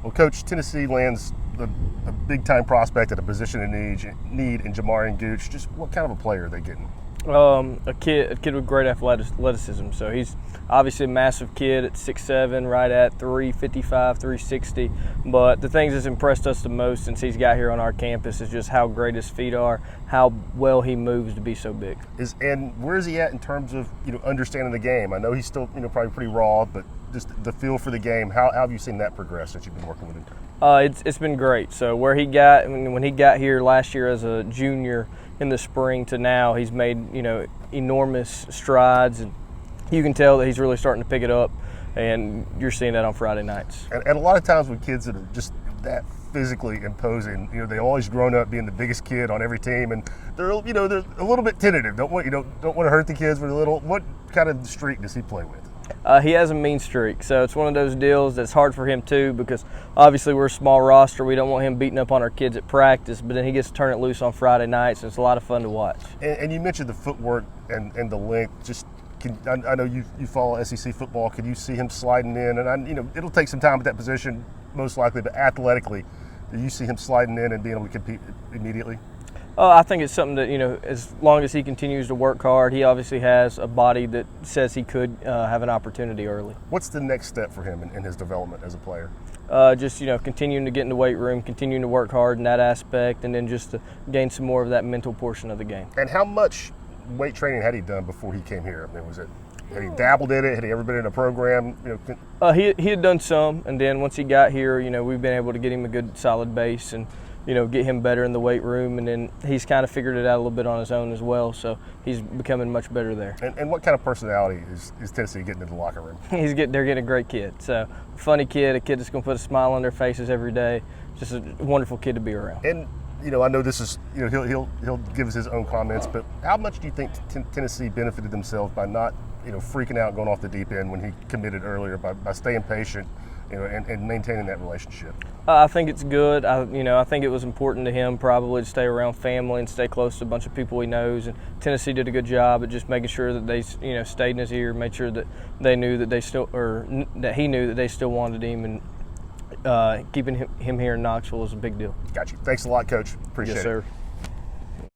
Well, Coach, Tennessee lands a big-time prospect at a position in need in J'Marion Gooch. Just what kind of a player are they getting? A kid with great athleticism. So he's obviously a massive kid at 6'7", right at 355, 360. But the things that's impressed us the most since he's got here on our campus is just how great his feet are, how well he moves to be so big. And where is he at in terms of understanding the game? I know he's still probably pretty raw, but just the feel for the game. How have you seen that progress since you've been working with him? It's been great. So where he got when he got here last year as a junior in the spring to now, he's made enormous strides, and you can tell that he's really starting to pick it up, and you're seeing that on Friday nights. And a lot of times with kids that are just that physically imposing, they always grown up being the biggest kid on every team, and they're they're a little bit tentative. Don't want to hurt the kids when they're little. What kind of streak does he play with? He has a mean streak, so it's one of those deals that's hard for him too, because obviously we're a small roster. We don't want him beating up on our kids at practice, but then he gets to turn it loose on Friday nights, and it's a lot of fun to watch. And you mentioned the footwork and the length. Just I know you follow SEC football. Could you see him sliding in? And it'll take some time at that position, most likely, but athletically, do you see him sliding in and being able to compete immediately? I think it's something that, as long as he continues to work hard, he obviously has a body that says he could have an opportunity early. What's the next step for him in his development as a player? Just, continuing to get in the weight room, continuing to work hard in that aspect, and then just to gain some more of that mental portion of the game. And how much weight training had he done before he came here? I mean, had he dabbled in it? Had he ever been in a program? He had done some, and then once he got here, we've been able to get him a good solid base and get him better in the weight room, and then he's kind of figured it out a little bit on his own as well, so he's becoming much better there. And what kind of personality is Tennessee getting in the locker room? They're getting a great kid. So a funny kid, a kid that's going to put a smile on their faces every day, just a wonderful kid to be around. And I know this is he'll give us his own comments, but how much do you think Tennessee benefited themselves by not freaking out going off the deep end when he committed earlier, by staying patient? And maintaining that relationship? I think it's good. I think it was important to him probably to stay around family and stay close to a bunch of people he knows. And Tennessee did a good job at just making sure that they, stayed in his ear, made sure that they knew that that he knew that they still wanted him, and keeping him here in Knoxville is a big deal. Got you. Thanks a lot, Coach. Appreciate it. Yes, sir.